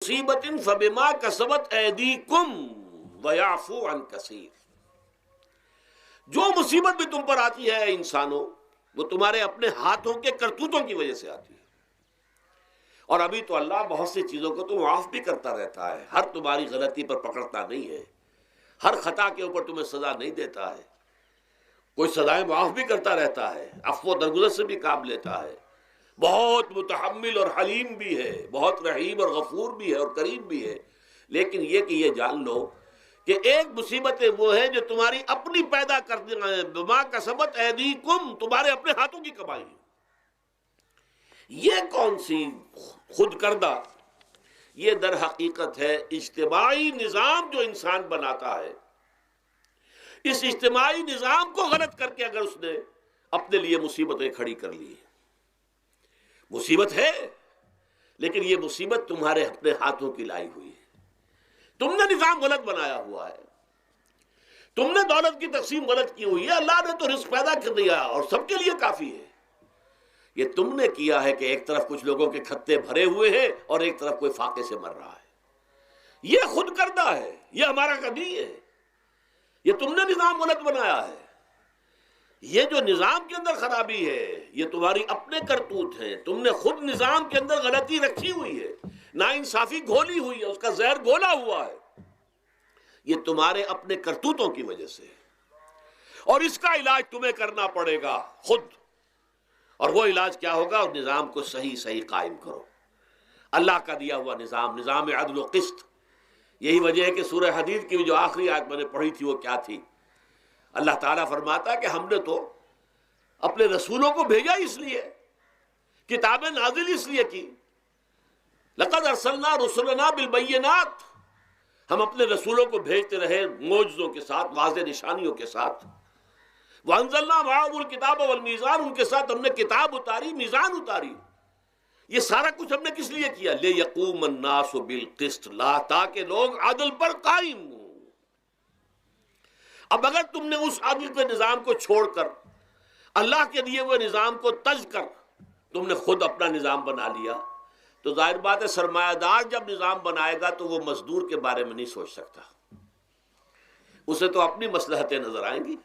مصیبت فبما کسبت ایدیکم ویعفو عن کثیر، جو مصیبت بھی تم پر آتی ہے انسانوں وہ تمہارے اپنے ہاتھوں کے کرتوتوں کی وجہ سے آتی ہے. اور ابھی تو اللہ بہت سی چیزوں کو تو معاف بھی کرتا رہتا ہے، ہر تمہاری غلطی پر پکڑتا نہیں ہے، ہر خطا کے اوپر تمہیں سزا نہیں دیتا ہے، کوئی سزائیں معاف بھی کرتا رہتا ہے، عفو و درگزر سے بھی کام لیتا ہے، بہت متحمل اور حلیم بھی ہے، بہت رحیم اور غفور بھی ہے اور کریم بھی ہے. لیکن یہ کہ یہ جان لو کہ ایک مصیبتیں وہ ہیں جو تمہاری اپنی پیدا کر دی ہیں، بما کسبت ایدیکم، تمہارے اپنے ہاتھوں کی کمائی. یہ کون سی خود کردہ، یہ در حقیقت ہے اجتماعی نظام جو انسان بناتا ہے. اس اجتماعی نظام کو غلط کر کے اگر اس نے اپنے لیے مصیبتیں کھڑی کر لی، مصیبت ہے لیکن یہ مصیبت تمہارے اپنے ہاتھوں کی لائی ہوئی ہے. تم نے نظام غلط بنایا ہوا ہے، تم نے دولت کی تقسیم غلط کی ہوئی ہے. اللہ نے تو رزق پیدا کر دیا اور سب کے لیے کافی ہے. یہ تم نے کیا ہے کہ ایک طرف کچھ لوگوں کے کھتے بھرے ہوئے ہیں اور ایک طرف کوئی فاقے سے مر رہا ہے. یہ خود کردہ ہے، یہ ہمارا کبھی ہے، یہ تم نے نظام غلط بنایا ہے. یہ جو نظام کے اندر خرابی ہے یہ تمہاری اپنے کرتوت ہیں، تم نے خود نظام کے اندر غلطی رکھی ہوئی ہے، ناانصافی گھولی ہوئی ہے، اس کا زہر گھولا ہوا ہے. یہ تمہارے اپنے کرتوتوں کی وجہ سے، اور اس کا علاج تمہیں کرنا پڑے گا خود. اور وہ علاج کیا ہوگا؟ اور نظام کو صحیح قائم کرو، اللہ کا دیا ہوا نظام، نظام عدل و قسط. یہی وجہ ہے کہ سورہ حدید کی جو آخری آیت میں نے پڑھی تھی وہ کیا تھی؟ اللہ تعالیٰ فرماتا ہے کہ ہم نے تو اپنے رسولوں کو بھیجا اس لیے، کتابیں نازل اس لیے کی. لقد ارسلنا رسلنا بالبینات، ہم اپنے رسولوں کو بھیجتے رہے معجزوں کے ساتھ، واضح نشانیوں کے ساتھ. وانزلنا معهم الکتاب والمیزان، ان کے ساتھ ہم نے کتاب اتاری، میزان اتاری. یہ سارا کچھ ہم نے کس لیے کیا؟ لیقوم الناس بالقسط، تاکہ لوگ عدل پر قائم ہوں. اب اگر تم نے اس عدل کے نظام کو چھوڑ کر اللہ کے دیے ہوئے نظام کو تج کر تم نے خود اپنا نظام بنا لیا تو ظاہر بات ہے سرمایہ دار جب نظام بنائے گا تو وہ مزدور کے بارے میں نہیں سوچ سکتا، اسے تو اپنی مصلحتیں نظر آئیں گی،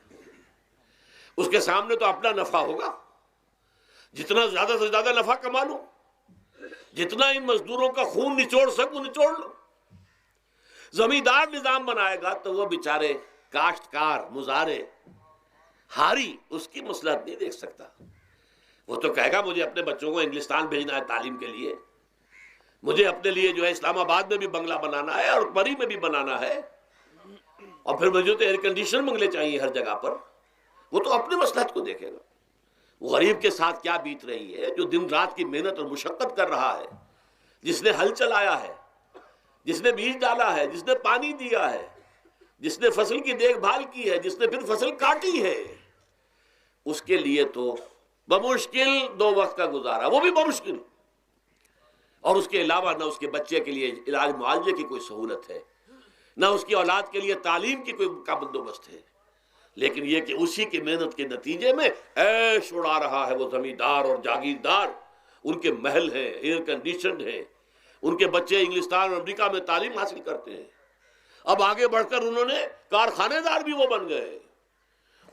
اس کے سامنے تو اپنا نفع ہوگا. جتنا زیادہ سے زیادہ نفع کما لو، جتنا ان مزدوروں کا خون نچوڑ سکو نچوڑ لو. زمیندار نظام بنائے گا تو وہ بیچارے کاشتکار مزارع ہاری اس کی مصلحت نہیں دیکھ سکتا. وہ تو کہے گا مجھے اپنے بچوں کو انگلستان بھیجنا ہے تعلیم کے لیے، مجھے اپنے لیے جو ہے اسلام آباد میں بھی بنگلہ بنانا ہے اور پری میں بھی بنانا ہے، اور پھر مجھے تو ایئر کنڈیشن بنگلے چاہیے ہر جگہ پر. وہ تو اپنی مصلحت کو دیکھے گا. وہ غریب کے ساتھ کیا بیت رہی ہے جو دن رات کی محنت اور مشقت کر رہا ہے، جس نے ہل چلایا ہے، جس نے بیج ڈالا ہے، جس نے پانی دیا ہے، جس نے فصل کی دیکھ بھال کی ہے، جس نے پھر فصل کاٹی ہے. اس کے لیے تو بمشکل 2 وقت کا گزارا، وہ بھی بمشکل، اور اس کے علاوہ نہ اس کے بچے کے لیے علاج معالجے کی کوئی سہولت ہے، نہ اس کی اولاد کے لیے تعلیم کی کوئی کا بندوبست ہے. لیکن یہ کہ اسی کی محنت کے نتیجے میں عیش اڑا رہا ہے وہ زمیندار اور جاگیردار. ان کے محل ہیں، ایئر کنڈیشنڈ ہیں، ان کے بچے انگلستان اور امریکہ میں تعلیم حاصل کرتے ہیں. اب آگے بڑھ کر انہوں نے کارخانے دار بھی وہ بن گئے.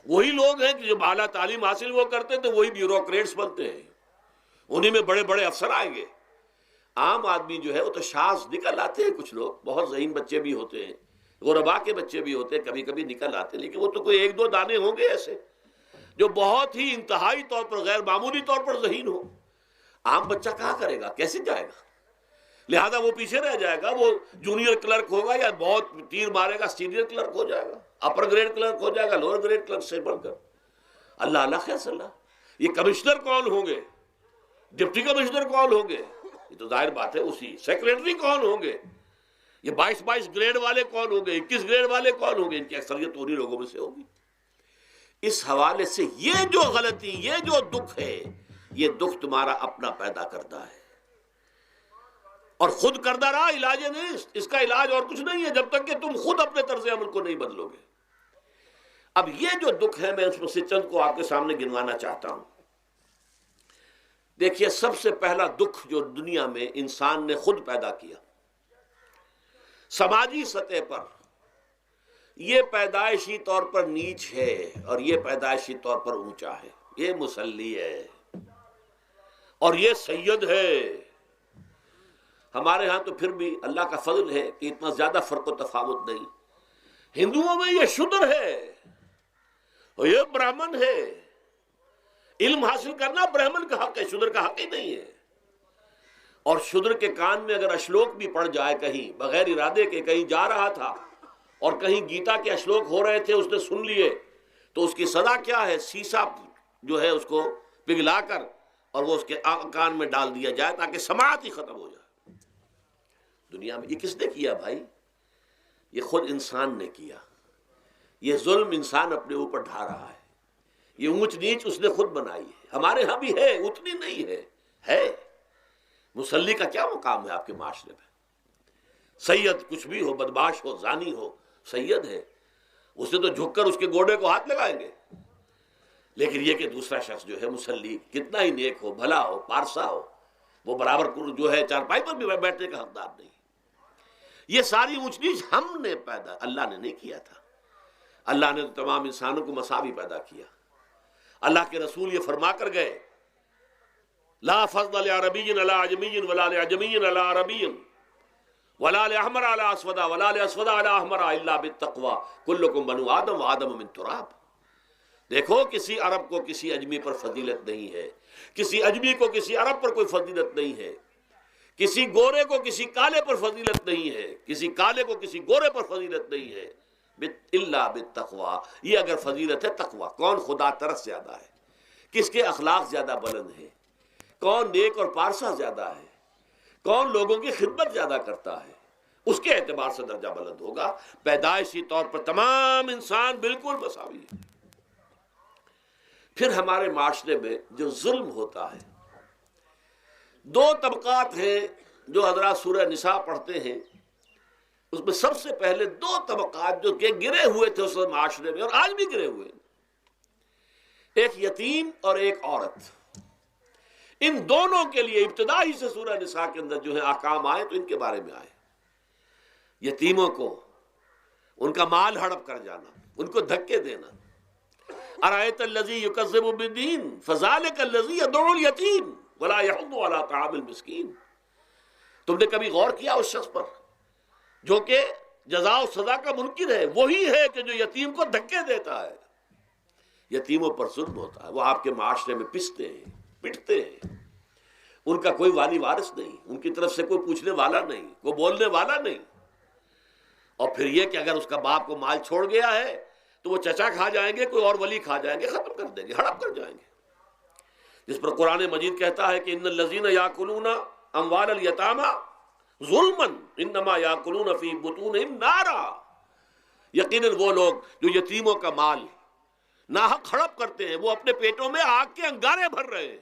وہی لوگ ہیں کہ جو اعلیٰ تعلیم حاصل وہ کرتے تھے وہی بیوروکریٹس بنتے ہیں، انہی میں بڑے بڑے افسر آئیں گے. عام آدمی جو ہے وہ تو شاذ نکل آتے ہیں، کچھ لوگ بہت ذہین بچے بھی ہوتے ہیں، غربا کے بچے بھی ہوتے ہیں، کبھی کبھی نکل آتے ہیں، لیکن وہ تو کوئی 1-2 دانے ہوں گے ایسے جو بہت ہی انتہائی طور پر غیر معمولی طور پر ذہین ہو. عام بچہ کہاں کرے گا، کیسے جائے گا؟ لہذا وہ پیچھے رہ جائے گا، وہ جونیئر کلرک ہوگا یا بہت تیر مارے گا سینئر کلرک ہو جائے گا، اپر گریڈ کلرک ہو جائے گا لوور گریڈ کلرک سے بڑھ کر. اللہ خیر صلی اللہ. یہ کمشنر کون ہوں گے، ڈپٹی کمشنر کون ہوں گے؟ یہ تو ظاہر بات ہے اسی. سیکریٹری کون ہوں گے؟ یہ 22 گریڈ والے کون ہوں گے، 21 گریڈ والے کون ہوں گے؟ ان کی اکثریت انہی لوگوں میں سے ہوگی. اس حوالے سے یہ جو غلطی، یہ جو دکھ ہے، یہ دکھ تمہارا اپنا پیدا کرتا ہے اور خود کردہ رہا علاج نہیں. اس کا علاج اور کچھ نہیں ہے جب تک کہ تم خود اپنے طرز عمل کو نہیں بدلو گے. اب یہ جو دکھ ہے میں اس میں سے چند کو آپ کے سامنے گنوانا چاہتا ہوں. دیکھیے، سب سے پہلا دکھ جو دنیا میں انسان نے خود پیدا کیا سماجی سطح پر یہ پیدائشی طور پر نیچ ہے اور یہ پیدائشی طور پر اونچا ہے. یہ مصلی ہے اور یہ سید ہے. ہمارے ہاں تو پھر بھی اللہ کا فضل ہے کہ اتنا زیادہ فرق و تفاوت نہیں. ہندوؤں میں یہ شودر ہے اور یہ برہمن ہے. علم حاصل کرنا برہمن کا حق ہے، شودر کا حق ہی نہیں ہے. اور شودر کے کان میں اگر اشلوک بھی پڑ جائے کہیں بغیر ارادے کے، کہیں جا رہا تھا اور کہیں گیتا کے اشلوک ہو رہے تھے، اس نے سن لیے، تو اس کی سزا کیا ہے؟ سیسا جو ہے اس کو پگھلا کر اور وہ اس کے کان میں ڈال دیا جائے تاکہ سماعت ہی ختم ہو جائے. دنیا میں یہ کس نے کیا بھائی؟ یہ خود انسان نے کیا. یہ ظلم انسان اپنے اوپر ڈھا رہا ہے. یہ اونچ نیچ اس نے خود بنائی ہے. ہمارے ہاں بھی ہے، اتنی نہیں ہے. مصلی کا کیا مقام ہے آپ کے معاشرے میں؟ سید کچھ بھی ہو، بدمعاش ہو، زانی ہو، سید ہے. اسے تو جھک کر اس کے گوڑے کو ہاتھ لگائیں گے. لیکن یہ کہ دوسرا شخص جو ہے مصلی کتنا ہی نیک ہو، بھلا ہو، پارسا ہو، وہ برابر جو ہے چارپائی پر بھی بیٹھنے کا حقدار نہیں. یہ ساری اونچ نیچ ہم نے پیدا، اللہ نے نہیں کیا تھا. اللہ نے تو تمام انسانوں کو مساوی پیدا کیا. اللہ کے رسول یہ فرما کر گئے، لا فضل لعربی علی عجمی ولا لعجمی علی عربی ولا لأحمر علی اسود ولا لأسود علی احمر الا بالتقوی کلکم بنو آدم وآدم من تراب. دیکھو کسی عرب کو کسی اجمی پر فضیلت نہیں ہے، کسی اجمی کو کسی عرب پر کوئی فضیلت نہیں ہے، کسی گورے کو کسی کالے پر فضیلت نہیں ہے، کسی کالے کو کسی گورے پر فضیلت نہیں ہے، الا بالتقوی. یہ اگر فضیلت ہے تقوی. کون خدا ترس زیادہ ہے، کس کے اخلاق زیادہ بلند ہے، کون نیک اور پارسا زیادہ ہے، کون لوگوں کی خدمت زیادہ کرتا ہے، اس کے اعتبار سے درجہ بلند ہوگا. پیدائشی طور پر تمام انسان بالکل مساوی ہے. پھر ہمارے معاشرے میں جو ظلم ہوتا ہے، دو طبقات ہیں جو حضرات سورہ نساء پڑھتے ہیں. اس میں سب سے پہلے دو طبقات جو کہ گرے ہوئے تھے اس معاشرے میں اور آج بھی گرے ہوئے ہیں، ایک یتیم اور ایک عورت. ان دونوں کے لیے ابتدائی سے سورہ نساء کے اندر جو ہے احکام آئے تو ان کے بارے میں آئے. یتیموں کو ان کا مال ہڑپ کر جانا، ان کو دھکے دینا. ارأیت الذی یکذب بالدین فذلک الذی یدعو الیتیم ولا یحض علی طعام المسکین. تم نے کبھی غور کیا اس شخص پر جو کہ جزا و سزا کا منکر ہے؟ وہی ہے کہ جو یتیم کو دھکے دیتا ہے. یتیموں پر ظلم ہوتا ہے. وہ آپ کے معاشرے میں پستے ہیں، پٹتے ہیں. ان کا کوئی والی وارث نہیں، ان کی طرف سے کوئی پوچھنے والا نہیں، کوئی بولنے والا نہیں. اور پھر یہ کہ اگر اس کا باپ کو مال چھوڑ گیا ہے تو وہ چچا کھا جائیں گے، کوئی اور ولی کھا جائیں گے، ختم کر دیں گے، ہڑپ کر جائیں گے. جس پر قرآن مجید کہتا ہے کہ ان الذین یاکلون اموال الیتامی ظلما انما یاکلون فی بطونہم نارا. یقیناً وہ لوگ جو یتیموں کا مال ناحق ہڑپ کرتے ہیں وہ اپنے پیٹوں میں آگ کے انگارے بھر رہے ہیں.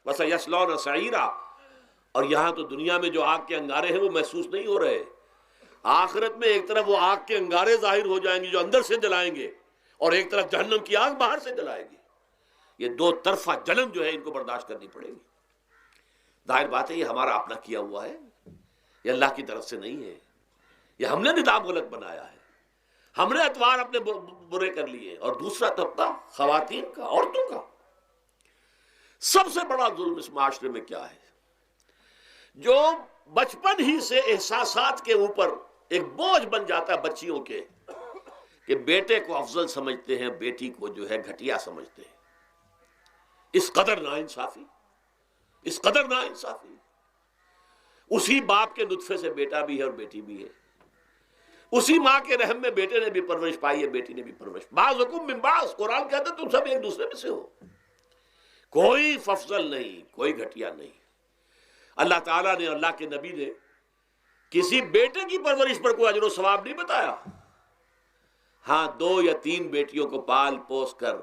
وَسَيَصْلَوْنَ سَعِيرًا. اور یہاں تو دنیا میں جو آگ کے انگارے ہیں وہ محسوس نہیں ہو رہے. آخرت میں ایک طرف وہ آگ کے انگارے ظاہر ہو جائیں گے جو اندر سے جلائیں گے، اور ایک طرف جہنم کی آگ باہر سے جلائے گی. یہ دو طرفہ جلن جو ہے ان کو برداشت کرنی پڑے گی. ظاہر بات ہے یہ ہمارا اپنا کیا ہوا ہے، یہ اللہ کی طرف سے نہیں ہے. یہ ہم نے نظام غلط بنایا ہے، ہم نے اتوار اپنے برے کر لیے. اور دوسرا طبقہ خواتین کا، عورتوں کا. سب سے بڑا ظلم اس معاشرے میں کیا ہے؟ جو بچپن ہی سے احساسات کے اوپر ایک بوجھ بن جاتا ہے بچیوں کے، کہ بیٹے کو افضل سمجھتے ہیں، بیٹی کو جو ہے گھٹیا سمجھتے ہیں. اس قدر ناانصافی، اس قدر ناانصافی. اسی باپ کے نطفے سے بیٹا بھی ہے اور بیٹی بھی ہے. اسی ماں کے رحم میں بیٹے نے بھی پرورش پائی ہے، بیٹی نے بھی پرورش. بعضکم من بعض. قرآن کہتا ہے تم سب ایک دوسرے میں سے ہو، کوئی افضل نہیں، کوئی گھٹیا نہیں. اللہ تعالیٰ نے، اللہ کے نبی نے کسی بیٹے کی پرورش پر کوئی اجر و ثواب نہیں بتایا. ہاں 2 یا 3 بیٹیوں کو پال پوس کر،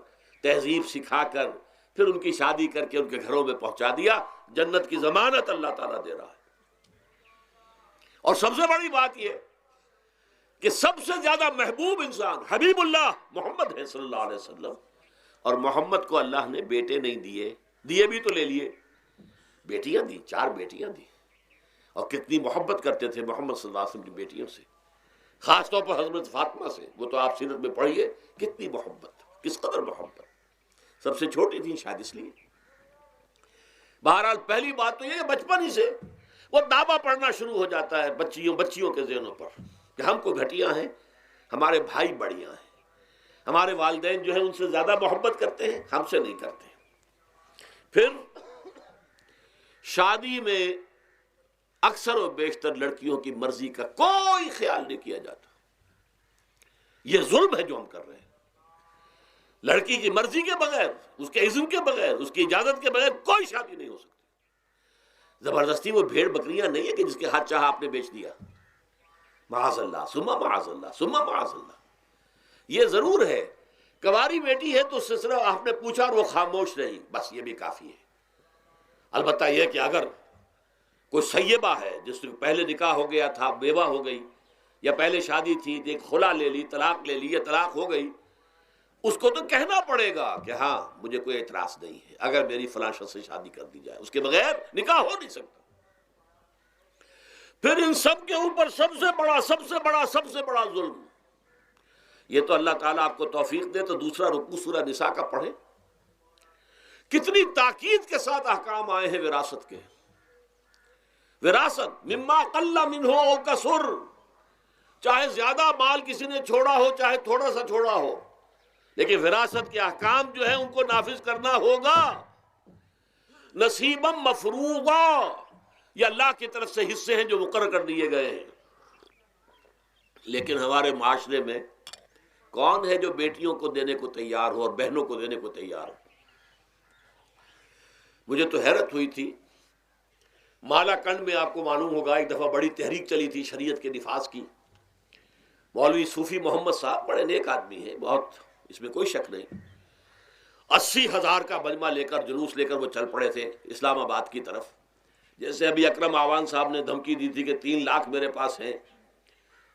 تہذیب سکھا کر، پھر ان کی شادی کر کے ان کے گھروں میں پہنچا دیا. جنت کی ضمانت اللہ تعالیٰ دے رہا ہے. اور سب سے بڑی بات یہ کہ سب سے زیادہ محبوب انسان حبیب اللہ محمد ہے صلی اللہ علیہ وسلم. اور محمد کو اللہ نے بیٹے نہیں دیے، دیے بھی تو لے لیے، بیٹیاں دی، 4 بیٹیاں دی. اور کتنی محبت کرتے تھے محمد صلی اللہ علیہ وسلم کی بیٹیوں سے، خاص طور پر حضرت فاطمہ سے. وہ تو آپ سیرت میں پڑھیے کتنی محبت، کس قدر محبت. سب سے چھوٹی تھی شاید اس لیے. بہرحال پہلی بات تو یہ کہ بچپن ہی سے وہ دعویٰ پڑھنا شروع ہو جاتا ہے بچیوں کے ذہنوں پر کہ ہم کو گھٹیا ہیں، ہمارے بھائی بڑیاں ہیں، ہمارے والدین جو ہیں ان سے زیادہ محبت کرتے ہیں، ہم سے نہیں کرتے. پھر شادی میں اکثر و بیشتر لڑکیوں کی مرضی کا کوئی خیال نہیں کیا جاتا. یہ ظلم ہے جو ہم کر رہے ہیں. لڑکی کی مرضی کے بغیر، اس کے اذن کے بغیر، اس کی اجازت کے بغیر کوئی شادی نہیں ہو سکتی. زبردستی وہ بھیڑ بکریاں نہیں ہے کہ جس کے ہاتھ چاہا آپ نے بیچ دیا. معاذ اللہ ثم معاذ اللہ ثم معاذ اللہ. یہ ضرور ہے کنواری بیٹی ہے تو اس سے صرف آپ نے پوچھا اور وہ خاموش رہی، بس یہ بھی کافی ہے. البتہ یہ کہ اگر کوئی سیبہ ہے جس سے پہلے نکاح ہو گیا تھا، بیوہ ہو گئی، یا پہلے شادی تھی ایک خلا لے لی، طلاق لے لی یا طلاق ہو گئی، اس کو تو کہنا پڑے گا کہ ہاں مجھے کوئی اعتراض نہیں ہے اگر میری فلاں شخص سے شادی کر دی جائے، اس کے بغیر نکاح ہو نہیں سکتا. پھر ان سب کے اوپر سب سے بڑا ظلم، یہ تو اللہ تعالیٰ آپ کو توفیق دے تو دوسرا رکوع سورہ نساء کا پڑھیں. کتنی تاکید کے ساتھ احکام آئے ہیں وراثت کے. وراثت مما قل منہ او کثر، چاہے زیادہ مال کسی نے چھوڑا ہو چاہے تھوڑا سا چھوڑا ہو، لیکن وراثت کے احکام جو ہیں ان کو نافذ کرنا ہوگا. نصیبا مفروضا، یہ اللہ کی طرف سے حصے ہیں جو مقرر کر دیے گئے ہیں. لیکن ہمارے معاشرے میں کون ہے جو بیٹیوں کو دینے کو تیار ہو اور بہنوں کو دینے کو تیار ہو؟ مجھے تو حیرت ہوئی تھی. مالا کنڈ میں آپ کو معلوم ہوگا ایک دفعہ بڑی تحریک چلی تھی شریعت کے نفاذ کی. مولوی صوفی محمد صاحب بڑے نیک آدمی ہیں، بہت، اس میں کوئی شک نہیں. 80,000 کا مجمع لے کر، جلوس لے کر وہ چل پڑے تھے اسلام آباد کی طرف. جیسے ابھی اکرم آوان صاحب نے دھمکی دی تھی کہ 3 لاکھ میرے پاس ہیں،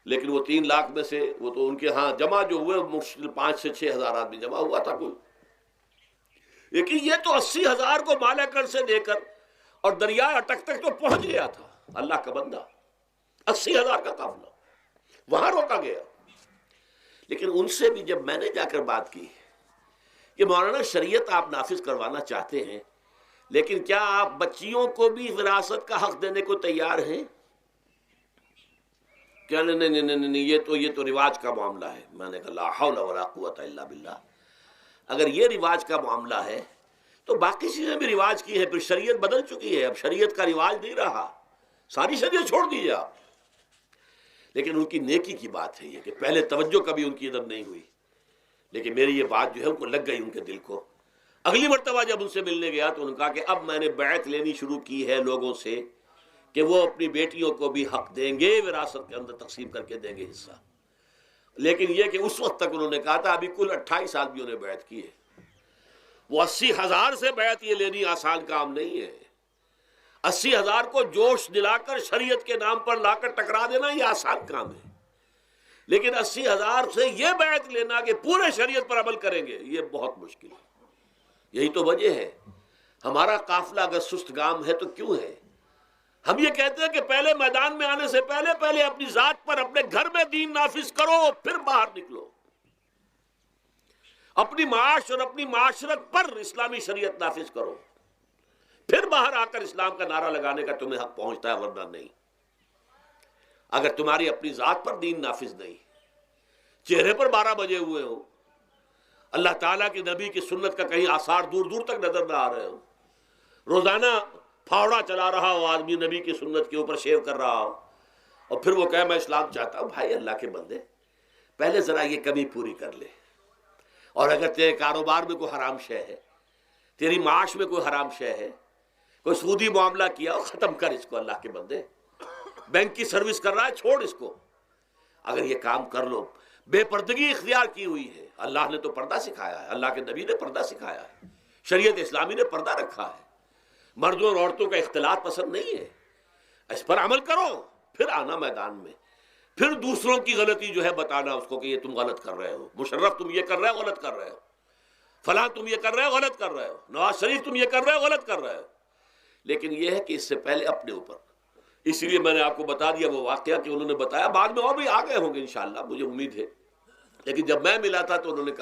لیکن وہ 3 لاکھ میں سے وہ تو ان کے ہاں جمع جو ہوئے مشکل 5 سے 6,000 آدمی جمع ہوا تھا کوئی. لیکن یہ تو 80,000 کو مالا کنڈ سے لے کر اور دریائے اٹک تک تو پہنچ گیا تھا. اللہ کا بندہ، 80,000 کا قافلہ وہاں روکا گیا. لیکن ان سے بھی جب میں نے جا کر بات کی کہ مولانا شریعت آپ نافذ کروانا چاہتے ہیں، لیکن کیا آپ بچیوں کو بھی وراثت کا حق دینے کو تیار ہیں؟ کیا نہیں، یہ تو رواج کا معاملہ ہے. میں نے کہا لا حول ولا قوت الا باللہ. اگر یہ رواج کا معاملہ ہے تو باقی چیزیں بھی رواج کی ہے. پھر شریعت بدل چکی ہے، اب شریعت کا رواج نہیں رہا، ساری شریعت چھوڑ دیجیے آپ. لیکن ان کی نیکی کی بات ہے یہ کہ پہلے توجہ کبھی ان کی ادب نہیں ہوئی، لیکن میری یہ بات جو ہے ان کو لگ گئی ان کے دل کو. اگلی مرتبہ جب ان سے ملنے گیا تو انہوں نے کہا کہ اب میں نے بیعت لینی شروع کی ہے لوگوں سے کہ وہ اپنی بیٹیوں کو بھی حق دیں گے، وراثت کے اندر تقسیم کر کے دیں گے حصہ. لیکن یہ کہ اس وقت تک انہوں نے کہا تھا، ابھی کل 28 آدمیوں نے بیعت کی ہے. وہ 80,000 سے بیعت یہ لینی آسان کام نہیں ہے. 80,000 کو جوش دلا کر شریعت کے نام پر لا کر ٹکرا دینا یہ آسان کام ہے، لیکن 80,000 سے یہ بیعت لینا کہ پورے شریعت پر عمل کریں گے یہ بہت مشکل ہے. یہی تو وجہ ہے ہمارا قافلہ اگر سست گام ہے تو کیوں ہے. ہم یہ کہتے ہیں کہ پہلے میدان میں آنے سے پہلے اپنی ذات پر، اپنے گھر میں دین نافذ کرو، پھر باہر نکلو. اپنی معاش اور اپنی معاشرت پر اسلامی شریعت نافذ کرو، پھر باہر آ کر اسلام کا نعرہ لگانے کا تمہیں حق پہنچتا ہے، ورنہ نہیں. اگر تمہاری اپنی ذات پر دین نافذ نہیں، چہرے پر 12 بجے ہوئے ہو، اللہ تعالیٰ کے نبی کی سنت کا کہیں آثار دور دور تک نظر نہ آ رہے ہو، روزانہ پھاوڑا چلا رہا ہو آدمی نبی کی سنت کے اوپر شیو کر رہا ہو، اور پھر وہ کہے میں اسلام چاہتا ہوں. بھائی اللہ کے بندے، پہلے ذرا یہ کمی پوری کر لے. اور اگر تیرے کاروبار میں کوئی حرام شے ہے، تیری معاش میں کوئی حرام شے ہے، کوئی سودی معاملہ کیا ہو، ختم کر اس کو. اللہ کے بندے، بینک کی سروس کر رہا ہے، چھوڑ اس کو. اگر یہ کام کر لو، بے پردگی اختیار کی ہوئی ہے. اللہ نے تو پردہ سکھایا ہے، اللہ کے نبی نے پردہ سکھایا ہے، شریعت اسلامی نے پردہ رکھا ہے. مردوں اور عورتوں کا اختلاط پسند نہیں ہے. اس پر عمل کرو، پھر آنا میدان میں، پھر دوسروں کی غلطی جو ہے بتانا اس کو کہ یہ تم غلط کر رہے ہو، مشرف تم یہ کر رہے ہو، غلط کر رہے ہو، فلاں تم یہ کر رہے ہو، غلط کر رہے ہو، نواز شریف تم یہ کر رہے ہو، غلط کر رہے ہو. لیکن یہ ہے کہ اس سے پہلے اپنے اوپر اس لیے میں نے آپ کو بتا دیا وہ واقعہ کہ انہوں نے بتایا، بعد میں اور بھی آ گئے ہوں گے انشاءاللہ، مجھے امید ہے، لیکن جب میں ملا تھا تو انہوں نے کہا